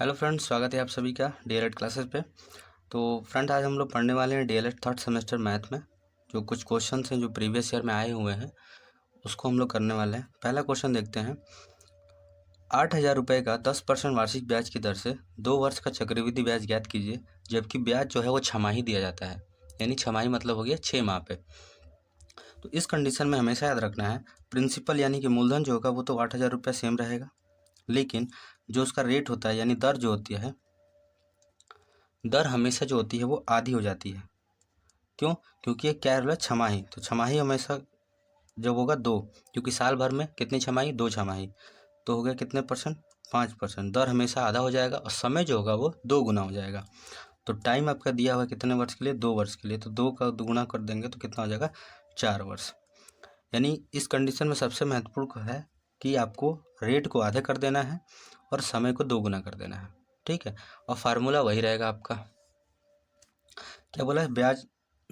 Hello friends, स्वागत है आप सभी का डीएलएड क्लासेस पे। तो फ्रेंड, आज हम लोग पढ़ने वाले हैं डीएलएड थर्ड सेमेस्टर मैथ में जो कुछ क्वेश्चंस हैं जो प्रीवियस ईयर में आए हुए हैं उसको हम लोग करने वाले हैं। पहला क्वेश्चन देखते हैं। 8,000 रुपये का 10% वार्षिक ब्याज की दर से 2 वर्ष का चक्रवृद्धि ब्याज ज्ञात कीजिए, जबकि ब्याज जो है वो छमाही दिया जाता है। यानी छमाही मतलब हो गया 6 माह पे। तो इस कंडीशन में हमेशा याद रखना है, प्रिंसिपल यानी कि मूलधन जो होगा वो तो 8,000 रुपये सेम रहेगा, लेकिन जो उसका रेट होता है यानी दर जो होती है, दर हमेशा जो होती है वो आधी हो जाती है। क्यों? क्योंकि ये क्या है, छमाही। तो छमाही हमेशा जब होगा 2, क्योंकि साल भर में कितनी छमाही, 2 छमाही, तो हो गया कितने परसेंट, 5%। दर हमेशा आधा हो जाएगा और समय जो होगा वो 2 गुना हो जाएगा। तो टाइम आपका दिया हुआ है कितने वर्ष के लिए, 2 वर्ष के लिए, तो 2 का दुगुना कर देंगे तो कितना हो जाएगा, 4 वर्ष। यानी इस कंडीशन में सबसे महत्वपूर्ण है कि आपको रेट को आधे कर देना है और समय को 2 गुना कर देना है। ठीक है, और फार्मूला वही रहेगा आपका। क्या बोला है, ब्याज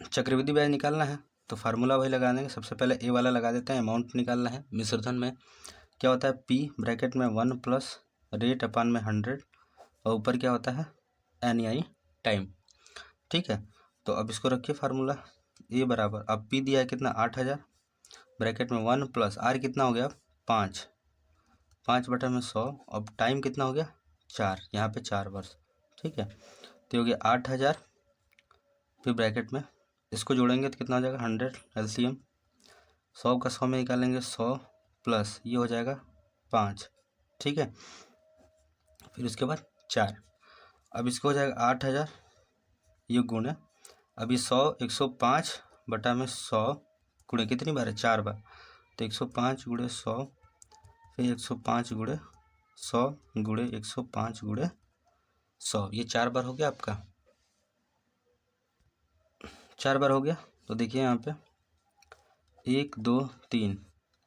चक्रवृद्धि ब्याज निकालना है तो फार्मूला वही लगा देंगे। सबसे पहले ए वाला लगा देते हैं, अमाउंट निकालना है। मिश्रधन में क्या होता है, पी ब्रैकेट में 1 प्लस रेट अपान में 100 और ऊपर क्या होता है, एन यानी टाइम। ठीक है, तो अब इसको रखिए फार्मूला। ए बराबर, अब पी दिया है कितना, 8,000, ब्रैकेट में 1 प्लस आर कितना हो गया, 5, 5/100। अब टाइम कितना हो गया, 4, यहाँ पे 4 वर्ष। ठीक है, तो हो गया 8,000, फिर ब्रैकेट में इसको जोड़ेंगे तो कितना हो जाएगा, 100 एलसीएम, 100 का 100 में निकालेंगे 100 प्लस ये हो जाएगा 5। ठीक है, फिर उसके बाद 4। अब इसको हो जाएगा 8,000, ये गुणे, अभी 100 105/100 गुणे कितनी बार है, 4 बार, तो 105 गुणे 100, फिर 105 गुणे 100 गुणे 105 गुणे 100, ये 4 बार हो गया आपका, 4 बार हो गया। तो देखिए यहाँ पे 1 2 3,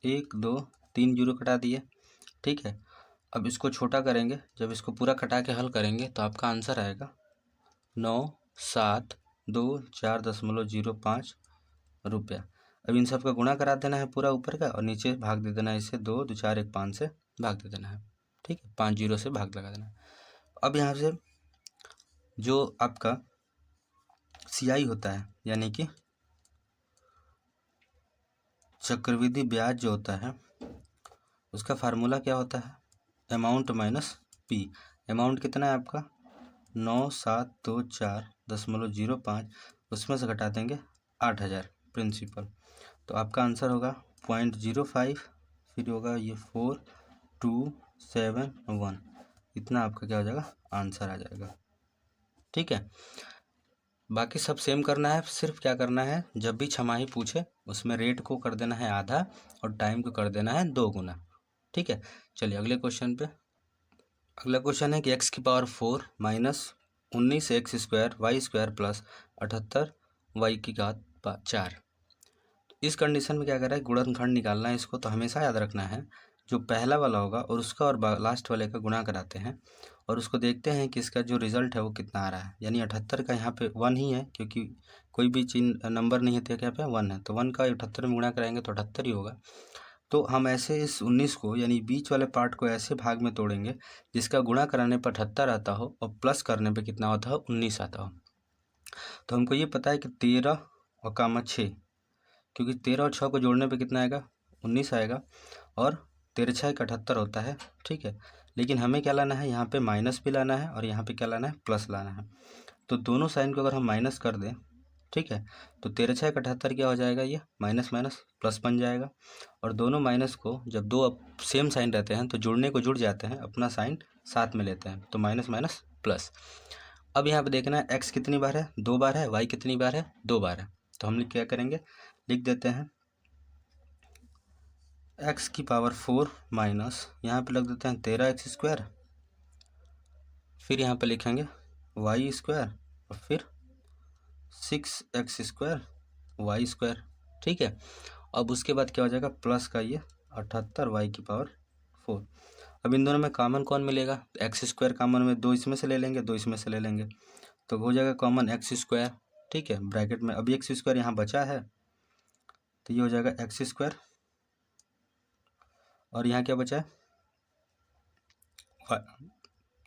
1 2 3 जीरो कटा दिए। ठीक है, अब इसको छोटा करेंगे, जब इसको पूरा कटा के हल करेंगे तो आपका आंसर आएगा 9,724.05 रुपया। अब इन सब का गुणा करा देना है पूरा ऊपर का और नीचे भाग दे देना है, इसे 2 2 4 1 5 से भाग दे देना है। ठीक है, 5 जीरो से भाग लगा देना है। अब यहाँ से जो आपका सीआई होता है यानी कि चक्रवृद्धि ब्याज जो होता है उसका फार्मूला क्या होता है, अमाउंट माइनस पी। अमाउंट कितना है आपका, 9,724.05, उसमें से घटा देंगे 8,000 प्रिंसिपल, तो आपका आंसर होगा 0.05, फिर होगा ये 4271, इतना आपका क्या हो जाएगा, आंसर आ जाएगा। ठीक है, बाकी सब सेम करना है, सिर्फ क्या करना है, जब भी छमाही पूछे उसमें रेट को कर देना है आधा और टाइम को कर देना है 2 गुना। ठीक है, चलिए अगले क्वेश्चन पे। अगला क्वेश्चन है कि x की power 4 minus 19x² y² plus 78 y की घात 4। इस कंडीशन में क्या कर रहा है, गुणनखंड निकालना है इसको। तो हमेशा याद रखना है, जो पहला वाला होगा और उसका और लास्ट वाले का गुणा कराते हैं और उसको देखते हैं कि इसका जो रिजल्ट है वो कितना आ रहा है। यानी 78 का यहाँ पे 1 ही है, क्योंकि कोई भी चिन्ह नंबर नहीं है तो यहाँ पे 1 है, तो 1 का 78 में गुणा कराएंगे तो 78 ही होगा। तो हम ऐसे इस 19 को यानी बीच वाले पार्ट को ऐसे भाग में तोड़ेंगे जिसका गुणा कराने पर 78 आता हो और प्लस करने पे कितना होता हो, 19 आता हो। तो हमको ये पता है कि 13 और कामा 6, क्योंकि 13 और 6 को जोड़ने पे कितना आएगा, 19 आएगा, और 13 6 78 होता है। ठीक है, लेकिन हमें क्या लाना है, यहाँ पे माइनस भी लाना है और यहाँ पे क्या लाना है, प्लस लाना है। तो दोनों साइन को अगर हम माइनस कर दें, ठीक है, तो 13 6 78 क्या हो जाएगा, ये माइनस माइनस प्लस बन जाएगा। और दोनों माइनस को जब दो अब सेम साइन रहते हैं तो जुड़ने को जुड़ जाते हैं, अपना साइन साथ में लेते हैं, तो माइनस माइनस प्लस। अब यहाँ पे देखना है एक्स कितनी बार है, 2 बार है, वाई कितनी बार है, 2 बार है। तो हम क्या करेंगे, लिख देते हैं एक्स की पावर 4 माइनस, यहाँ पे लग देते हैं 13x², फिर यहाँ पे लिखेंगे y² और फिर 6x² y²। ठीक है, अब उसके बाद क्या हो जाएगा, प्लस का ये 78 y की पावर 4। अब इन दोनों में कॉमन कौन मिलेगा, x² कॉमन में 2 इसमें से ले लेंगे, 2 इसमें से ले लेंगे, तो हो जाएगा कॉमन x²। ठीक है, ब्रैकेट में अभी x² यहाँ बचा है तो ये हो जाएगा x², और यहाँ क्या बचा है,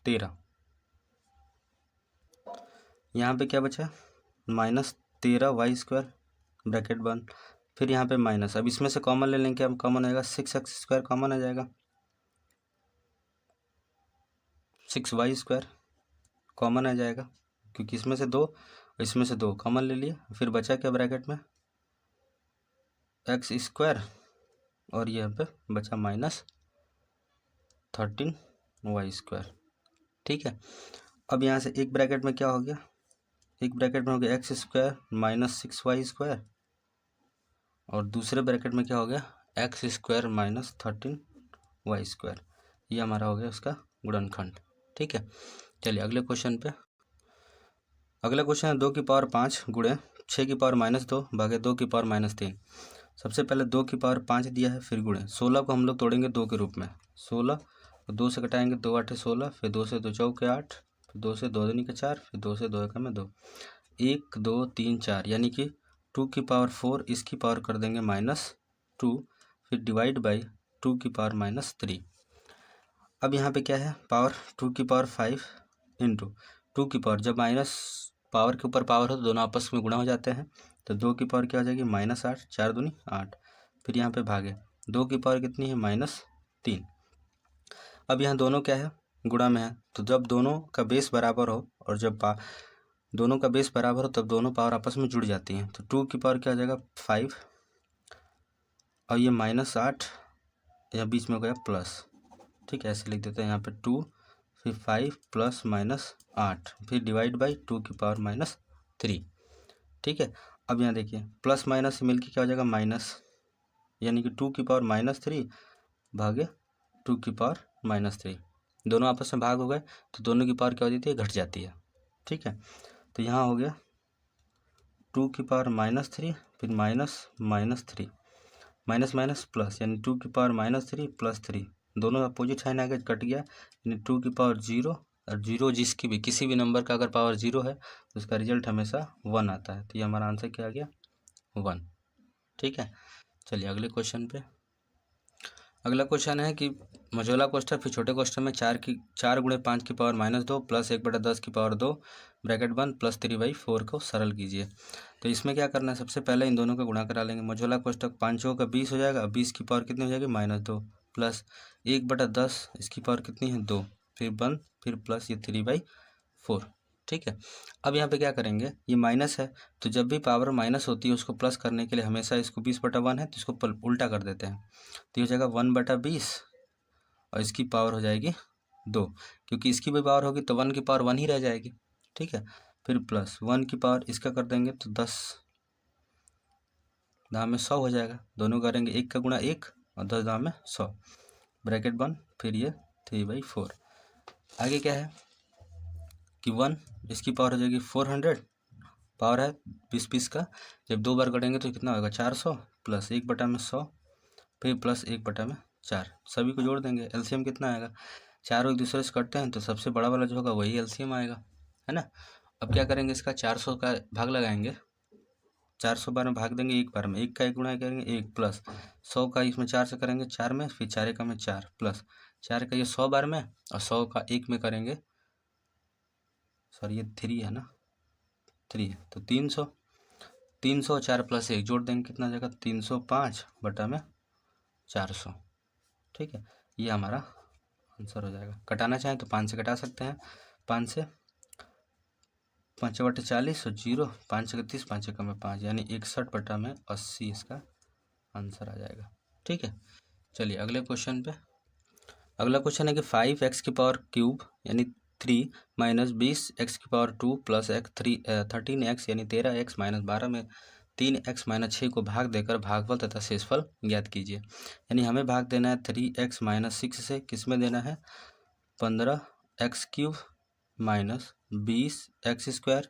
13। यहाँ पे क्या बचा, -13y² ब्रैकेट बंद, फिर यहाँ पे माइनस। अब इसमें से कॉमन ले लेंगे, हम कॉमन आएगा 6x² कॉमन आ जाएगा, 6y² कॉमन आ जाएगा, क्योंकि इसमें से 2 इसमें से 2 कॉमन ले लिए। फिर बचा क्या ब्रैकेट में, x² और यहाँ पे बचा -13y²। ठीक है, अब यहाँ से एक ब्रैकेट में क्या हो गया, एक ब्रैकेट में हो गया x² -6y² और दूसरे ब्रैकेट में क्या हो गया, x² -13y²। ये हमारा हो गया उसका गुणनखंड। ठीक है, चलिए अगले क्वेश्चन पे। अगला क्वेश्चन है 2 की पावर 5 गुणे 6 की पावर -2 भागे 2 की पावर -3। सबसे पहले 2 की पावर 5 दिया है, फिर गुणे 16 को हम लोग तोड़ेंगे 2 के रूप में, 16 को 2 से घटाएंगे, 2 8 16, फिर 2 से 2 चौके 8, फिर 2 से 2 दूनी के 4, फिर 2 से 2 एकम में 2, 1 2 3 4, यानी कि 2 की पावर 4 इसकी पावर कर देंगे -2, फिर डिवाइड बाई 2 की पावर -3। अब यहाँ पे क्या है, पावर 2 की पावर 5 इंटू 2 की पावर, जब माइनस पावर के ऊपर पावर हो तो दोनों आपस में गुणा हो जाते हैं, तो 2 की पावर क्या हो जाएगी -8, 4 दूनी 8, फिर यहाँ पे भागे 2 की पावर कितनी है -3। अब यहाँ दोनों क्या है, गुणा में है, तो जब दोनों का बेस बराबर हो और जब दोनों का बेस बराबर हो तब दोनों पावर आपस में जुड़ जाती हैं, तो 2 की पावर क्या हो जाएगा 5 और ये -8 यहाँ बीच में हो गया प्लस। ठीक है, ऐसे लिख देते हैं यहाँ पे 2 फिर 5 प्लस -8 फिर डिवाइड बाई 2 की पावर -3। ठीक है, अब यहाँ देखिए प्लस माइनस मिल के क्या हो जाएगा माइनस, यानी कि 2 की पावर -3 भागे 2 की पावर -3, दोनों आपस में भाग हो गए तो दोनों की पावर क्या हो जाती है, घट जाती है। ठीक है, तो यहाँ हो गया 2 की पावर -3 फिर -3 माइनस माइनस प्लस, यानी 2 की पावर -3 प्लस 3, दोनों अपोजिट साइन आगे कट गया, यानी 2 की पावर 0 और 0 जिसकी भी किसी भी नंबर का अगर पावर 0 है तो उसका रिजल्ट हमेशा 1 आता है, तो ये हमारा आंसर क्या आ गया 1। ठीक है, चलिए अगले क्वेश्चन पे। अगला क्वेश्चन है कि मझोला क्वेश्चन, फिर छोटे क्वेश्चन में 4 गुणे 5 की पावर -2 प्लस 1/10 की पावर 2 ब्रैकेट बंद प्लस 3/4 को सरल कीजिए। तो इसमें क्या करना है, सबसे पहले इन दोनों का गुणा करा लेंगे। मझोला कोष्टक 5 का 20 हो जाएगा, 20 की पावर कितनी हो जाएगी -2 प्लस 1/10 इसकी पावर कितनी है 2, फिर बंद फिर प्लस ये 3/4। ठीक है, अब यहाँ पे क्या करेंगे, ये माइनस है तो जब भी पावर माइनस होती है उसको प्लस करने के लिए हमेशा इसको 20/1 है तो इसको उल्टा कर देते हैं, तो ये हो जाएगा 1/20 और इसकी पावर हो जाएगी 2, क्योंकि इसकी भी पावर होगी तो 1 की पावर 1 ही रह जाएगी। ठीक है, फिर प्लस 1 की पावर इसका कर देंगे तो 10 दाम में 100 हो जाएगा, दोनों करेंगे 1 का गुणा 1 और 10 दाम में 100 ब्रैकेट बंद, फिर ये 3/4। आगे क्या है कि 1 इसकी पावर हो जाएगी 400, पावर है 20 का, जब 2 बार करेंगे तो कितना होगा 400 प्लस 1/100 फिर प्लस 1/4, सभी को जोड़ देंगे, एलसीएम कितना आएगा, चारों एक दूसरे से कटते हैं तो सबसे बड़ा वाला जो होगा वही एलसीएम आएगा, है ना। अब क्या करेंगे, इसका 400 का भाग लगाएंगे, 400 बार में भाग देंगे एक बार में, 1 का 1 गुणा करेंगे 1 प्लस 100 का इसमें 4 से करेंगे 4 में, फिर 4 का में 4 प्लस 4 का ये 100 बार में और 100 का 1 में करेंगे, सॉरी ये 3 है ना, 3 है तो 300, 300 4 प्लस 1 जोड़ देंगे कितना जाएगा 305/400। ठीक है, ये हमारा आंसर हो जाएगा। कटाना चाहें तो 5 से कटा सकते हैं, 5 से 5/40 और 0 5 से 30 5 कम में 5, यानी 61/80 इसका आंसर आ जाएगा। ठीक है, चलिए अगले क्वेश्चन पे। अगला क्वेश्चन है कि 5x की पावर क्यूब यानी 3 माइनस 20x की पावर 2 प्लस 13x यानी 13x माइनस 12 में 3x माइनस 6 को भाग देकर भागफल तथा शेषफल ज्ञात कीजिए। यानी हमें भाग देना है 3x माइनस 6 से, किस में देना है 15x³ minus 20x²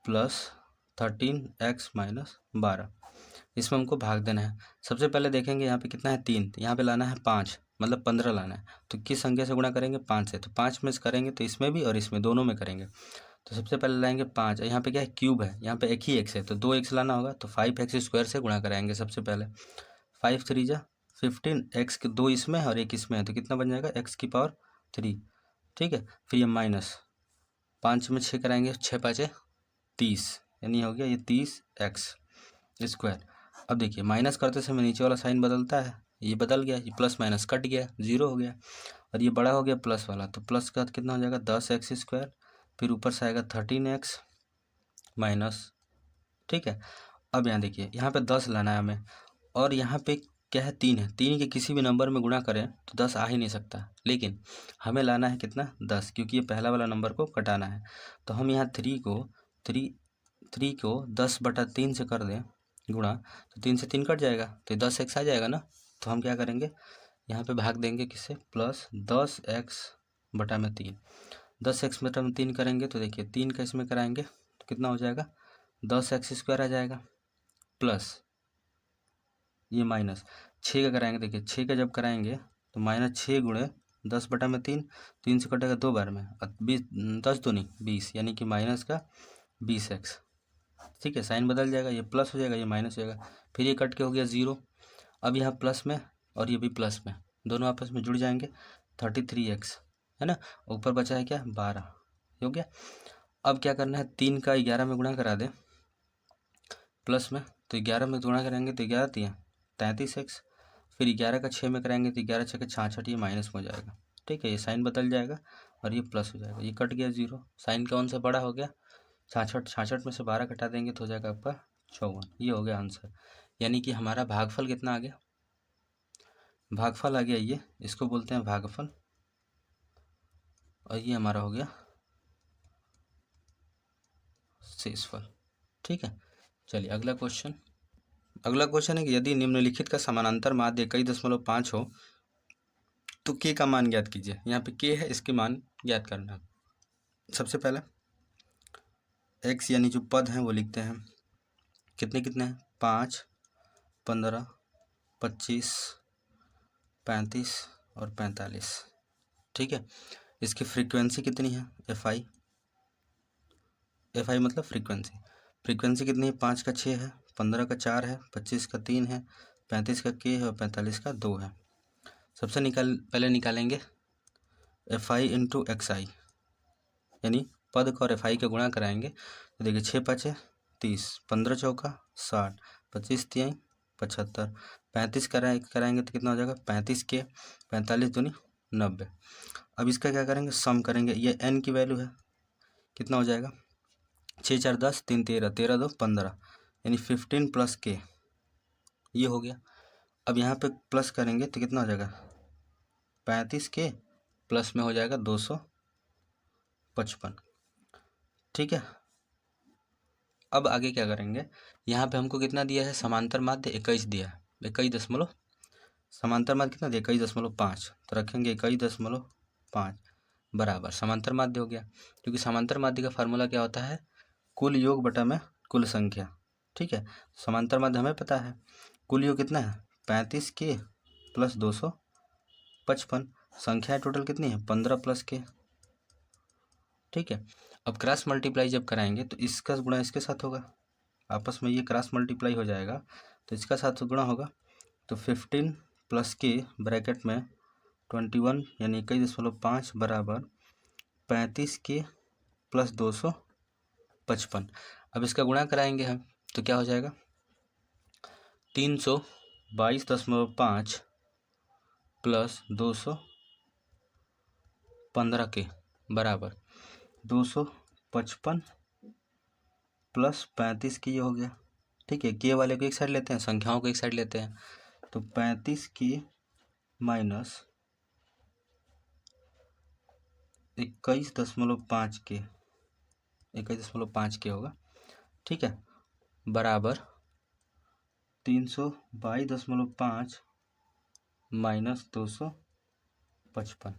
plus 13x minus 12, इसमें हमको भाग देना है। सबसे पहले देखेंगे यहाँ पे कितना है 3, यहाँ पे लाना है 5, मतलब 15 लाना है, तो किस संख्या से गुणा करेंगे 5 से, तो 5 में से करेंगे तो इसमें भी और इसमें दोनों में करेंगे, तो सबसे पहले लाएंगे 5, यहाँ पे क्या है क्यूब है, यहाँ पे एक ही x है तो 2x लाना होगा, तो 5x² से गुणा कराएंगे। सबसे पहले 5 3 जा 15, x के 2 इसमें है और 1 इसमें है तो कितना बन जाएगा x की पावर 3। ठीक है, फिर ये माइनस 5 में 6 कराएंगे, 6 5 30, यानी हो गया ये 30x²। अब देखिए माइनस करते समय नीचे वाला साइन बदलता है, ये बदल गया, ये प्लस माइनस कट गया, 0 हो गया, और ये बड़ा हो गया प्लस वाला, तो प्लस का कितना हो जाएगा 10x², फिर ऊपर से आएगा 13x माइनस। ठीक है, अब यहाँ देखिए यहाँ पे 10 लाना है हमें, और यहाँ पे क्या है 3 है, 3 के किसी भी नंबर में गुणा करें तो 10 आ ही नहीं सकता, लेकिन हमें लाना है कितना 10, क्योंकि ये पहला वाला नंबर को कटाना है। तो हम यहाँ 3 को 10/3 से कर दें गुणा, तो 3 से 3 कट जाएगा, तो 10x आ जाएगा ना। तो हम क्या करेंगे यहाँ पे भाग देंगे किससे, प्लस 10x/3, 10x/3 करेंगे तो देखिए 3 का इसमें कराएंगे तो कितना हो जाएगा 10x² आ जाएगा, प्लस ये माइनस 6 का कराएंगे, देखिए 6 का जब कराएंगे तो -6 गुणे 10/3, 3 से कटेगा 2 बार में, 10 दूनी 20, यानी कि माइनस का 20x। ठीक है, साइन बदल जाएगा, ये प्लस हो जाएगा, ये माइनस हो जाएगा, फिर ये कट के हो गया 0। अब यहाँ प्लस में और ये भी प्लस में, दोनों आपस में जुड़ जाएंगे, 33x है ना, ऊपर बचा है क्या 12, हो गया। अब क्या करना है, 3 का 11 में गुणा करा दें प्लस में, तो 11 में गुणा करेंगे तो 11 3 33x, फिर 11 का 6 में कराएंगे तो 11 6 66, ये माइनस में हो जाएगा। ठीक है, ये साइन बदल जाएगा और ये प्लस हो जाएगा, ये कट गया 0, साइन कौन सा बड़ा हो गया 66 में से 12 घटा देंगे तो हो जाएगा आपका 54, ये हो गया आंसर। यानी कि हमारा भागफल कितना आ गया, भागफल आ गया ये, इसको बोलते हैं भागफल, और ये हमारा हो गया शेषफल। ठीक है, चलिए अगला क्वेश्चन। अगला क्वेश्चन है कि यदि निम्नलिखित का समानांतर माध्य 21.5 हो तो के का मान ज्ञात कीजिए। यहाँ पे के है, इसके मान ज्ञात करना। सबसे पहले एक्स यानी जो पद हैं वो लिखते हैं, कितने कितने हैं 5, 15, 25, 35 और 45। ठीक है, इसकी फ्रीक्वेंसी कितनी है एफ आई मतलब फ्रीक्वेंसी कितनी है, 5 का 6 है, 15 का 4 है, 25 का 3 है, 35 का के है और 45 का 2 है। सबसे पहले निकालेंगे एफ आई इंटू एक्स आई, यानी पद को और एफ आई का गुणा कराएंगे तो देखिए 6 5 30, 15 चौका 60, 25 3 75, 35 कराएंगे तो कितना हो जाएगा 35 के, 45 दूनी 90। अब इसका क्या करेंगे, सम करेंगे, ये n की वैल्यू है, कितना हो जाएगा 6 4 10, 3 13, 13 2 15, यानी 15 प्लस के, ये हो गया। अब यहाँ पे प्लस करेंगे तो कितना हो जाएगा 35 के, प्लस में हो जाएगा 255। ठीक है, अब आगे क्या करेंगे, यहाँ पे हमको कितना दिया है समांतर माध्य 21 दिया है, 21 समांतर माध्य कितना दिया 21.5, तो रखेंगे 21.5 बराबर समांतर माध्य हो गया, क्योंकि समांतर माध्य का फार्मूला क्या होता है, कुल योग बटा में कुल संख्या। ठीक है, समांतर माध्य हमें पता है, कुल योग कितना है 35 के प्लस 255, संख्या टोटल कितनी है 15 प्लस के। ठीक है, अब क्रॉस मल्टीप्लाई जब कराएंगे तो इसका गुणा इसके साथ होगा, आपस में ये क्रॉस मल्टीप्लाई हो जाएगा तो इसका साथ गुणा होगा, तो 15 प्लस के ब्रैकेट में 21 यानी 21.5 बराबर 35 के प्लस 255। अब इसका गुणा कराएंगे हम तो क्या हो जाएगा 322.5 प्लस 215 के बराबर 255 प्लस 35 की, ये हो गया। ठीक है, के वाले को एक साइड लेते हैं, संख्याओं को एक साइड लेते हैं, तो 35 की माइनस 21.5 के, 21.5 के होगा। ठीक है, बराबर 322.5 माइनस 255।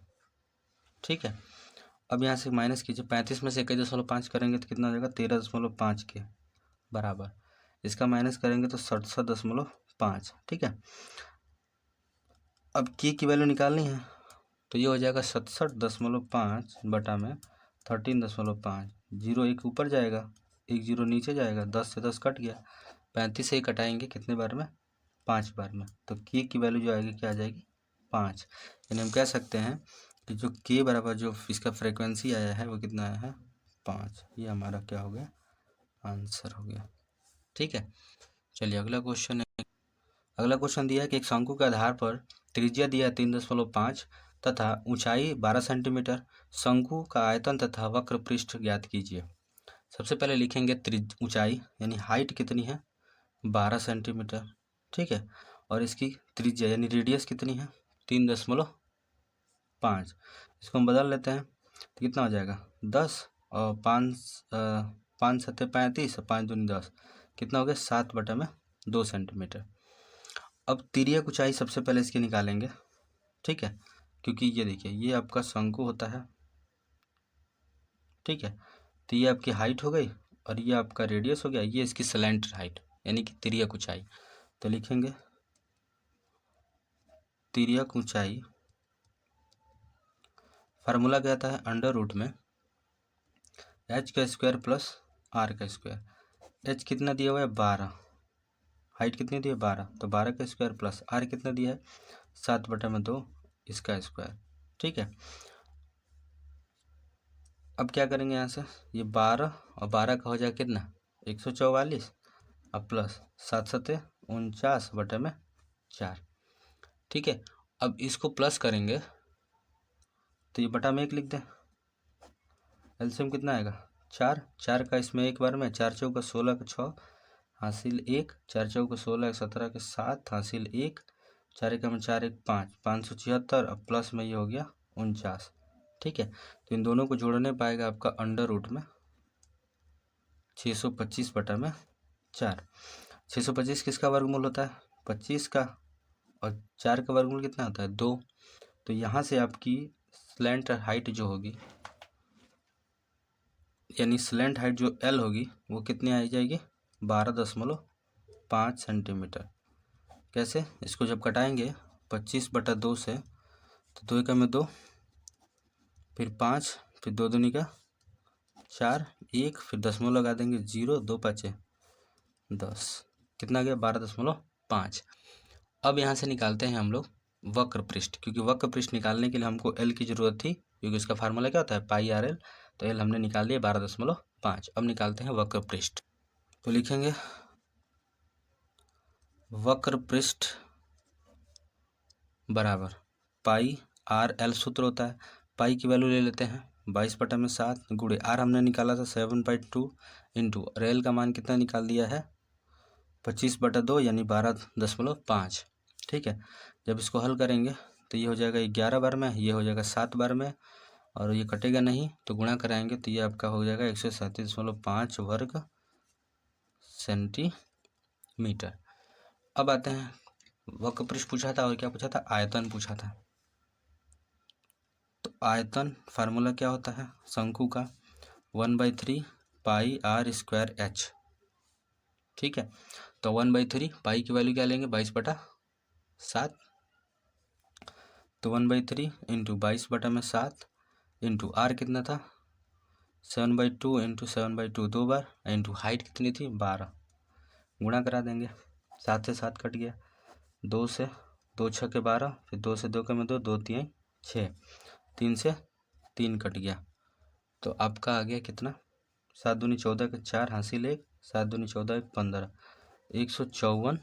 ठीक है, अब यहाँ से माइनस कीजिए, 35 में से 21.5 करेंगे तो कितना हो जाएगा 13.5 के बराबर, इसका माइनस करेंगे तो 67.5। ठीक है, अब के की वैल्यू निकालनी है तो ये हो जाएगा 67.5 बटा में 13.5, 0 1 ऊपर जाएगा, 1 0 नीचे जाएगा, 10 से 10 कट गया, 35 से ही कटाएंगे कितने बार में 5 बार में, तो के की वैल्यू जो आएगी क्या आ जाएगी 5। यानी हम कह सकते हैं कि जो के बराबर जो इसका फ्रीक्वेंसी आया है वो कितना आया है 5, ये हमारा क्या हो गया आंसर हो गया। ठीक है, चलिए अगला क्वेश्चन है। अगला क्वेश्चन दिया है कि एक शंकु के आधार पर त्रिज्या दिया 3.5 तथा ऊंचाई 12 सेंटीमीटर। शंकु का आयतन तथा वक्र पृष्ठ ज्ञात कीजिए। सबसे पहले लिखेंगे ऊंचाई यानी हाइट कितनी है, 12 सेंटीमीटर। ठीक है, और इसकी त्रिज्या यानी रेडियस कितनी है, 3.5। इसको हम बदल लेते हैं तो कितना हो जाएगा, 10 और 5 7 35 और 5 दूनी 10, कितना हो गया, 7/2 सेंटीमीटर। अब तिर्यक ऊंचाई सबसे पहले इसकी निकालेंगे। ठीक है, क्योंकि ये देखिए ये आपका शंकु होता है। ठीक है, तो ये आपकी हाइट हो गई और ये आपका रेडियस हो गया, ये इसकी स्लैंट हाइट यानी कि तिर्यक ऊंचाई। तो लिखेंगे तिर्यक ऊंचाई, फार्मूला क्या आता है, अंडर रूट में h² प्लस r²। h कितना दिया हुआ है, 12। हाइट कितनी दी है, 12, तो 12² प्लस r कितना दिया है, 7/2 इसका स्क्वायर। ठीक है, अब क्या करेंगे यहाँ से, ये 12 और 12 का हो जाएगा कितना, 144 और प्लस 7 7 49/4। ठीक है, अब इसको प्लस करेंगे तो ये बटा में 1 लिख दें। एलसीएम कितना आएगा, 4। 4 का इसमें एक बार में, 4 चौका 16 का 6 हासिल 1, 4 चौका 16 17 के 7 हासिल 1, 4 एक में 4 1 5, 576 और प्लस में ये हो गया 49। ठीक है, तो इन दोनों को जोड़ने पाएगा आपका अंडर रूट में 625/4। 625 किसका वर्गमूल होता है, 25 का, और 4 का वर्गमूल कितना होता है, 2। तो यहाँ से आपकी स्लैंट हाइट जो होगी यानी स्लैंट हाइट जो L होगी वो कितनी आ जाएगी, 12.5 सेंटीमीटर। कैसे, इसको जब कटाएंगे 25/2 से, तो 2 में 2, फिर 5, फिर 2 दूनी का 4, 1, फिर दशमलव लगा देंगे 0, 2 5 10, कितना गया, 12.5। अब यहाँ से निकालते हैं हम लोग वक्र पृष्ठ, क्योंकि वक्र पृष्ठ निकालने के लिए हमको L की ज़रूरत थी, क्योंकि इसका फार्मूला क्या होता है, πr/L। तो L हमने निकाल लिया 12.5। अब निकालते हैं वक्र पृष्ठ। तो लिखेंगे वक्र पृष्ठ बराबर πr/L सूत्र होता है। पाई की वैल्यू ले लेते हैं 22/7 गुणे r हमने निकाला था 7/2 इंटू L का मान कितना निकाल दिया है 25/2 यानी 12.5। ठीक है, जब इसको हल करेंगे तो ये हो जाएगा 11 बार में, ये हो जाएगा 7 बार में, और ये कटेगा नहीं तो गुणा कराएंगे तो ये आपका हो जाएगा 137.5 वर्ग सेंटीमीटर। अब आते हैं, वक्र पृष्ठ पूछा था और क्या पूछा था, आयतन पूछा था। तो आयतन फार्मूला क्या होता है शंकु का, 1/3 πr²h। ठीक है, तो 1/3 पाई की वैल्यू क्या लेंगे, 22/7, तो 1/3 इंटू 22/7 इंटू आर कितना था 7/2 इंटू 7/2 2 बार, इंटू हाइट कितनी थी 12, गुणा करा देंगे, 7 से 7 कट गया, 2 से 2 6 के 12, फिर 2 से 2 के में 2, 2 3 6, 3 से 3 कट गया, तो आपका आ गया कितना, 7 दूनी 14 के 4 हासिल 1, 7 दूनी 14 15, 154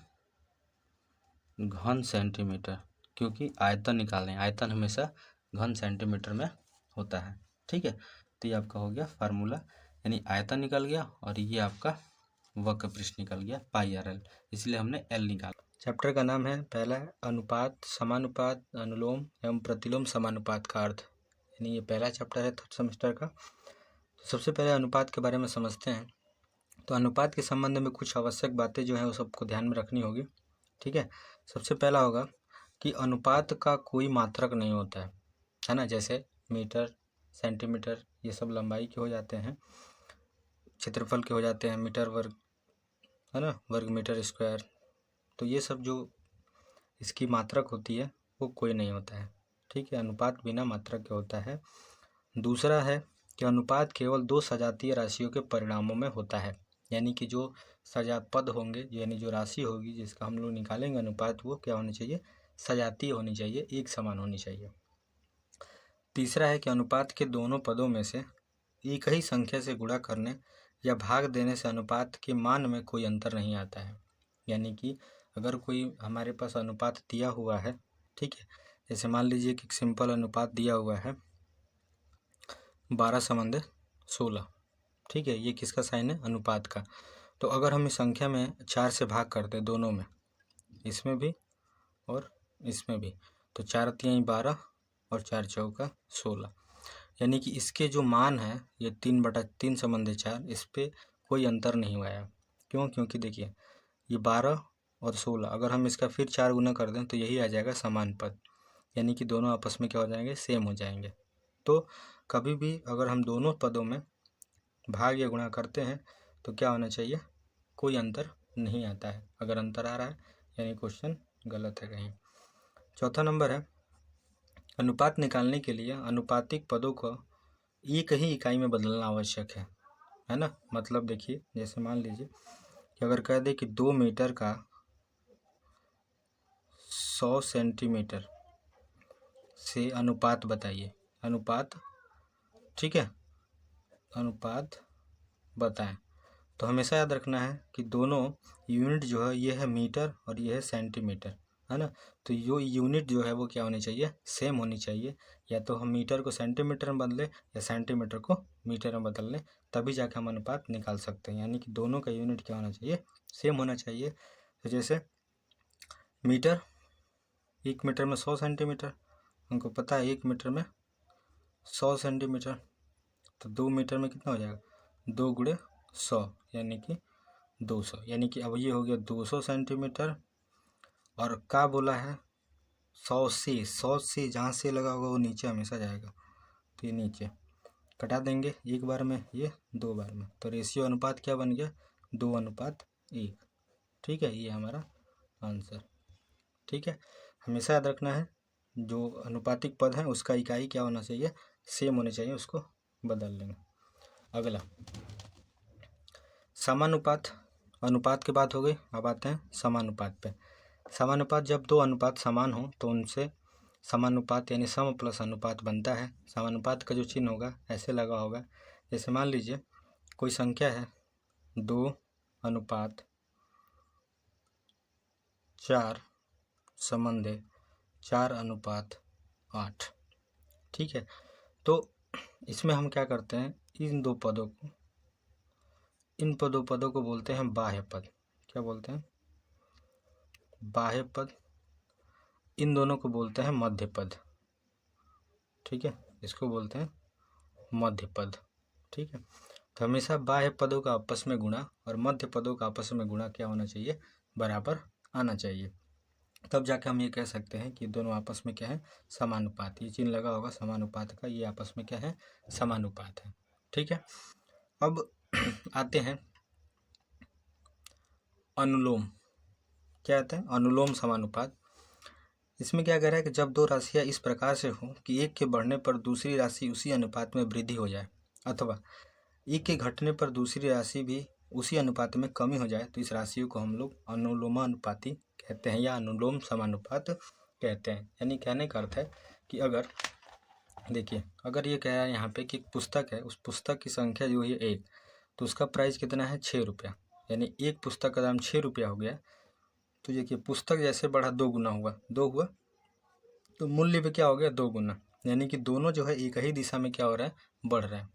घन सेंटीमीटर, क्योंकि आयतन निकाल रहे हैं, आयतन हमेशा घन सेंटीमीटर में होता है। ठीक है, तो ये आपका हो गया फार्मूला, यानी आयतन निकल गया और ये आपका वक्र पृष्ठ निकल गया πr/L, इसलिए हमने L निकाला। चैप्टर का नाम है पहला अनुपात, समानुपात, अनुलोम एवं प्रतिलोम समानुपात का अर्थ, यानी ये पहला चैप्टर है थर्ड सेमेस्टर का। तो सबसे पहले अनुपात के बारे में समझते हैं। तो अनुपात के संबंध में कुछ आवश्यक बातें जो हैं वो सबको ध्यान में रखनी होगी। ठीक है, सबसे पहला होगा कि अनुपात का कोई मात्रक नहीं होता है ना, जैसे मीटर सेंटीमीटर ये सब लंबाई के हो जाते हैं, क्षेत्रफल के हो जाते हैं, मीटर वर्ग है ना, वर्ग मीटर स्क्वायर, तो ये सब जो इसकी मात्रक होती है वो कोई नहीं होता है। ठीक है, अनुपात बिना मात्रक के होता है। दूसरा है कि अनुपात केवल 2 सजातीय राशियों के परिणामों में होता है, यानी कि जो सजापद होंगे यानी जो राशि होगी जिसका हम लोग निकालेंगे अनुपात, वो क्या होनी चाहिए, सजातीय होनी चाहिए, एक समान होनी चाहिए। तीसरा है कि अनुपात के दोनों पदों में से एक ही संख्या से गुणा करने या भाग देने से अनुपात के मान में कोई अंतर नहीं आता है। यानी कि अगर कोई हमारे पास अनुपात दिया हुआ है, ठीक है, जैसे मान लीजिए कि एक सिंपल अनुपात दिया हुआ है 12:16, ठीक है, ये किसका साइन है? अनुपात का। तो अगर हम इस संख्या में 4 से भाग करते हैं दोनों में, इसमें भी और इसमें भी, तो 4 तियाई 12 और 4 चौका 16, यानी कि इसके जो मान है ये 3/3/4, इस पर कोई अंतर नहीं हुआ है। क्यों? क्योंकि देखिए ये 12 और 16, अगर हम इसका फिर 4 गुना कर दें तो यही आ जाएगा समान पद, यानी कि दोनों आपस में क्या हो जाएंगे? सेम हो जाएंगे। तो कभी भी अगर हम दोनों पदों में भाग या गुणा करते हैं तो क्या होना चाहिए? कोई अंतर नहीं आता है। अगर अंतर आ रहा है यानी क्वेश्चन गलत है कहीं। चौथा नंबर है, अनुपात निकालने के लिए अनुपातिक पदों को एक ही इकाई में बदलना आवश्यक है ना। मतलब देखिए, जैसे मान लीजिए कि अगर कह दे कि 2 मीटर का 100 सेंटीमीटर से अनुपात बताइए, अनुपात, ठीक है, अनुपात बताएं, तो हमेशा याद रखना है कि दोनों यूनिट जो है ये है मीटर और ये है सेंटीमीटर, है ना। तो यो यूनिट जो है वो क्या होनी चाहिए? सेम होनी चाहिए। या तो हम मीटर को सेंटीमीटर में बदलें या सेंटीमीटर को मीटर में बदल लें, तभी जाके हम अनुपात निकाल सकते हैं। यानी कि दोनों का यूनिट क्या होना चाहिए? सेम होना चाहिए। तो जैसे मीटर, 1 मीटर में 100 सेंटीमीटर, हमको पता है 1 मीटर में 100 सेंटीमीटर, तो 2 मीटर में कितना हो जाएगा? 2 गुणे 100 यानी कि 200, यानी कि अब ये हो गया 200 सेंटीमीटर। और क्या बोला है? 100 से जहाँ से लगा होगा वो नीचे हमेशा जाएगा, तो ये नीचे कटा देंगे, एक बार में ये, 2 बार में, तो रेशियो अनुपात क्या बन गया? 2:1। ठीक है, ये हमारा आंसर। ठीक है, हमेशा याद रखना है जो अनुपातिक पद है उसका इकाई क्या होना चाहिए? सेम होने चाहिए, उसको बदल लेंगे। अगला समानुपात। अनुपात की बात हो गई, अब आते हैं समानुपात पे। समानुपात, जब दो अनुपात समान हो तो उनसे समानुपात यानी सम प्लस अनुपात बनता है। समानुपात का जो चिन्ह होगा ऐसे लगा होगा, जैसे मान लीजिए कोई संख्या है 2:4 संबंध 4:8। ठीक है, तो इसमें हम क्या करते हैं? इन दो पदों को बोलते हैं बाह्य पद। क्या बोलते हैं? बाह्य पद। इन दोनों को बोलते हैं मध्य पद। ठीक है, इसको बोलते हैं मध्य पद। ठीक है, तो हमेशा बाह्य पदों का आपस में गुणा और मध्य पदों का आपस में गुणा क्या होना चाहिए? बराबर आना चाहिए। तब जाके हम ये कह सकते हैं कि दोनों आपस में क्या है? समानुपात। ये चिन्ह लगा होगा समानुपात का, ये आपस में क्या है? समानुपात है। ठीक है, अब आते हैं अनुलोम। क्या आते हैं? अनुलोम समानुपात। इसमें क्या कह रहा है कि जब दो राशियां इस प्रकार से हो कि एक के बढ़ने पर दूसरी राशि उसी अनुपात में वृद्धि हो जाए, अथवा एक के घटने पर दूसरी राशि भी उसी अनुपात में कमी हो जाए, तो इस राशियों को हम लोग अनुलोमानुपाती कहते हैं या अनुलोम समानुपात कहते हैं। यानी कहने का अर्थ है कि अगर देखिए, अगर ये कह रहा है यहाँ पे कि एक पुस्तक है, उस पुस्तक की संख्या जो है 1, तो उसका प्राइस कितना है? 6 रुपया, यानी एक पुस्तक का दाम 6 रुपया हो गया। तो देखिए पुस्तक जैसे बढ़ा 2 गुना हुआ, 2 हुआ, तो मूल्य पे क्या हो गया? 2 गुना, यानी कि दोनों जो है एक ही दिशा में क्या हो रहा है? बढ़ रहा है।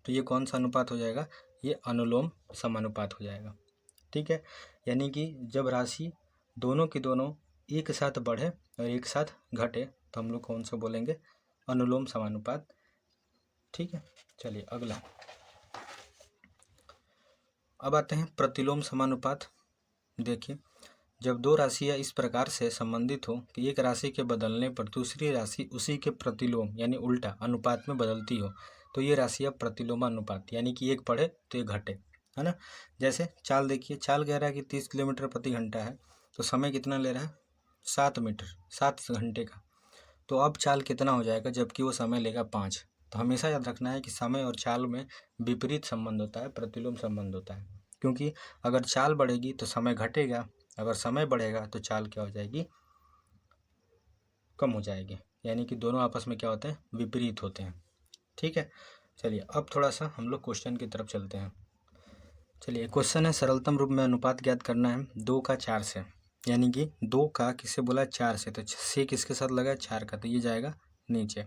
तो ये कौन सा अनुपात हो जाएगा? ये अनुलोम समानुपात हो जाएगा। ठीक है, यानी कि जब राशि दोनों की दोनों एक साथ बढ़े और एक साथ घटे तो हम लोग कौन सा बोलेंगे? अनुलोम समानुपात। ठीक है, चलिए अगला। अब आते हैं प्रतिलोम समानुपात। देखिए, जब दो राशियां इस प्रकार से संबंधित हो कि एक राशि के बदलने पर दूसरी राशि उसी के प्रतिलोम यानी उल्टा अनुपात में बदलती हो, तो ये राशियां प्रतिलोम अनुपात, यानी कि एक बढ़े तो एक घटे, है ना। जैसे चाल देखिए, चाल कह रहा है कि 30 किलोमीटर प्रति घंटा है, तो समय कितना ले रहा है? 7 मीटर, 7 घंटे का। तो अब चाल कितना हो जाएगा जबकि वो समय लेगा 5? तो हमेशा याद रखना है कि समय और चाल में विपरीत संबंध होता है, प्रतिलोम संबंध होता है। क्योंकि अगर चाल बढ़ेगी तो समय घटेगा, अगर समय बढ़ेगा तो चाल क्या हो जाएगी? कम हो जाएगी। यानी कि दोनों आपस में क्या होते हैं? विपरीत होते हैं। ठीक है, चलिए अब थोड़ा सा हम लोग क्वेश्चन की तरफ चलते हैं। चलिए क्वेश्चन है सरलतम रूप में अनुपात ज्ञात करना है 2 का 4 से, यानी कि 2 का किससे बोला 4 से, तो 6 किसके साथ लगा 4 का, तो ये जाएगा नीचे।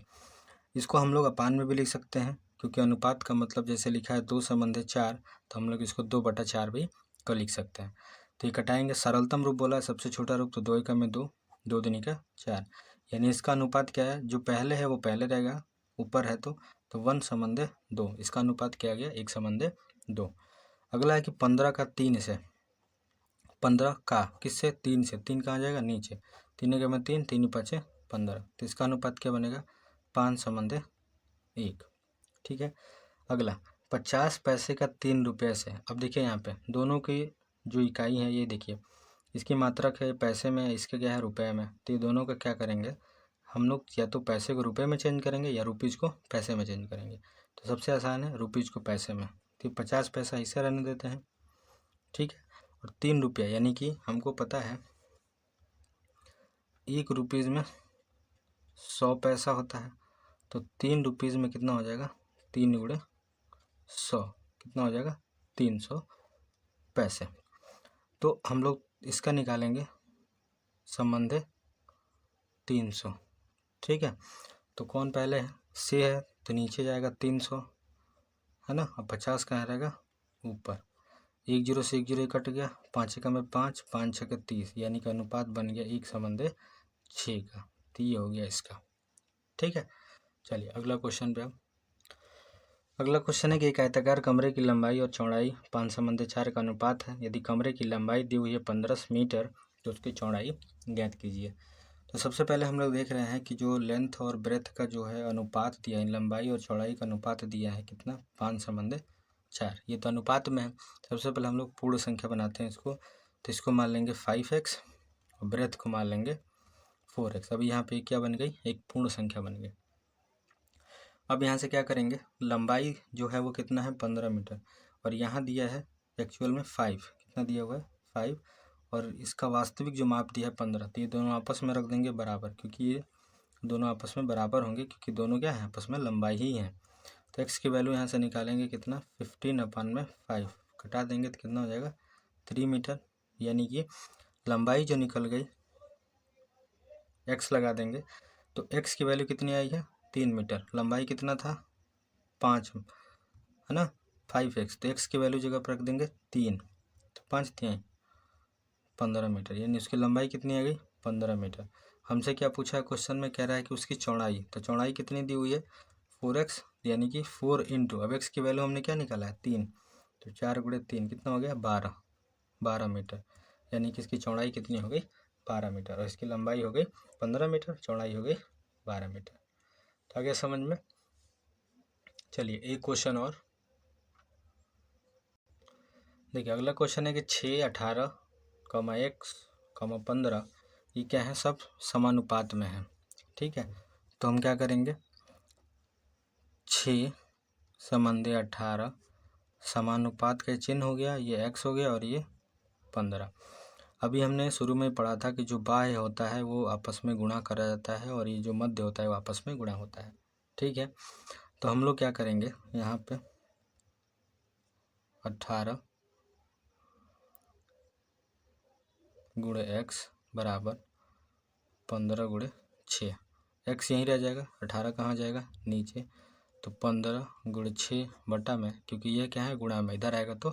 इसको हम लोग अपान में भी लिख सकते हैं, क्योंकि अनुपात का मतलब जैसे लिखा है 2 संबंधित 4, तो हम लोग इसको 2/4 भी को लिख सकते हैं। तो ये कटाएंगे, सरलतम रूप बोला है सबसे छोटा रूप, तो 2 एकम में 2, 2 दूनी का 4, यानी इसका अनुपात क्या है, जो पहले है वो पहले रहेगा, ऊपर है तो 1 संबंधित 2, इसका अनुपात क्या आ गया 1 संबंधित 2। अगला है कि 15 का 3 से, 15 का किससे 3 से, 3 कहाँ जाएगा नीचे, 3 एकम में 3, 3 5 15, तो इसका अनुपात क्या बनेगा 5 संबंधित 1। ठीक है। अगला 50 पैसे का 3 रुपये से, अब देखिए यहाँ पे दोनों की जो इकाई है ये देखिए, इसकी मात्रक है पैसे में, इसके क्या है रुपए में, तो ये दोनों का क्या करेंगे हम लोग, या तो पैसे को रुपए में चेंज करेंगे या रुपीज़ को पैसे में चेंज करेंगे। तो सबसे आसान है रुपीज़ को पैसे में, तो 50 पैसा इसे रहने देते हैं। ठीक है। और 3 रुपया, यानी कि हमको पता है 1 रुपीज़ में 100 पैसा होता है, तो 3 रुपीज़ में कितना हो जाएगा 3 गुणे 100, कितना हो जाएगा 300 पैसे। तो हम लोग इसका निकालेंगे संबंध 300। ठीक है। तो कौन पहले है, से है तो नीचे जाएगा 300, है ना, अब 50 कहाँ रहेगा ऊपर, 1 0 से 1 0 कट गया, 5 एकम में 5, 5 6 30, यानी कि अनुपात बन गया 1 संबंध 6 का, तो ये हो गया इसका। ठीक है। चलिए अगला क्वेश्चन पे, अगला क्वेश्चन है कि एक आयताकार कमरे की लंबाई और चौड़ाई 5 संबंध 4 का अनुपात है, यदि कमरे की लंबाई दी हुई है 15 मीटर तो उसकी चौड़ाई ज्ञात कीजिए। तो सबसे पहले हम लोग देख रहे हैं कि जो लेंथ और ब्रेथ का जो है अनुपात दिया है, लंबाई और चौड़ाई का अनुपात दिया है कितना 5 संबंध 4, ये तो अनुपात में है। सबसे पहले हम लोग पूर्ण संख्या बनाते हैं इसको, तो इसको मान लेंगे 5x और ब्रेथ को मान लेंगे 4x। अभी यहाँ पे क्या बन गई, एक पूर्ण संख्या बन गई। अब यहाँ से क्या करेंगे, लंबाई जो है वो कितना है 15 मीटर, और यहाँ दिया है एक्चुअल में 5, कितना दिया हुआ है 5, और इसका वास्तविक जो माप दिया है 15, तो ये दोनों आपस में रख देंगे बराबर, क्योंकि ये दोनों आपस में बराबर होंगे, क्योंकि दोनों क्या है आपस में लंबाई ही है। तो x की वैल्यू यहाँ से निकालेंगे कितना 15/5, घटा देंगे तो कितना हो जाएगा 3 मीटर, यानी कि लंबाई जो निकल गई x लगा देंगे तो x की वैल्यू कितनी आई है 3 मीटर, लंबाई कितना था 5, है ना 5x, तो x की वैल्यू जगह पर रख देंगे 3, तो 5 3 15 मीटर, यानी उसकी लंबाई कितनी आ गई 15 मीटर। हमसे क्या पूछा है क्वेश्चन में, कह रहा है कि उसकी चौड़ाई, तो चौड़ाई कितनी दी हुई है 4x, यानी कि 4 इंटू, अब x की वैल्यू हमने क्या निकाला है 3, तो 4 गुणे 3 कितना हो गया 12 मीटर, यानी कि इसकी चौड़ाई कितनी हो गई 12 मीटर, और इसकी लंबाई हो गई 15 मीटर, चौड़ाई हो गई 12 मीटर। तो आगे समझ में। चलिए एक क्वेश्चन और देखिए, अगला क्वेश्चन है कि 6 18 x 15 ये क्या है, सब समानुपात में है। ठीक है। तो हम क्या करेंगे 6 संबंध 18 समानुपात का चिन्ह हो गया, ये x हो गया और ये 15। अभी हमने शुरू में पढ़ा था कि जो बाह्य होता है वो आपस में गुणा करा जाता है, और ये जो मध्य होता है वो आपस में गुणा होता है। ठीक है। तो हम लोग क्या करेंगे यहाँ पे 18 गुणे x बराबर 15 गुणे 6, x यहीं रह जाएगा, 18 कहाँ जाएगा नीचे, तो 15 गुणे 6 बटा में, क्योंकि ये क्या है गुणा में, इधर आएगा तो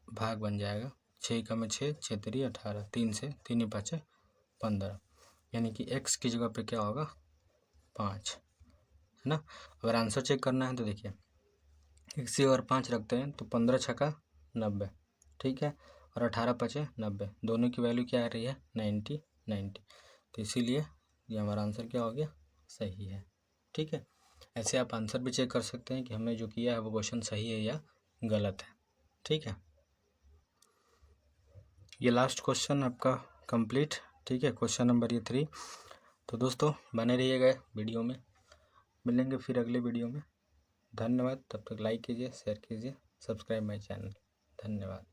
भाग बन जाएगा, 6 का में 6 6 3 18, 3 से 3 5 15, यानी कि x की जगह पे क्या होगा 5, है ना। अगर आंसर चेक करना है तो देखिए x और 5 रखते हैं तो 15 छक्का 90, ठीक है, और 18 5 90, दोनों की वैल्यू क्या आ रही है 90, तो इसीलिए ये हमारा आंसर क्या हो गया सही है। ठीक है। ऐसे आप आंसर भी चेक कर सकते हैं कि हमने जो किया है वो क्वेश्चन सही है या गलत है। ठीक है। ये लास्ट क्वेश्चन आपका कंप्लीट। ठीक है, क्वेश्चन नंबर ये 3। तो दोस्तों बने रहिएगा वीडियो में, मिलेंगे फिर अगले वीडियो में। धन्यवाद। तब तक लाइक कीजिए, शेयर कीजिए, सब्सक्राइब माय चैनल। धन्यवाद।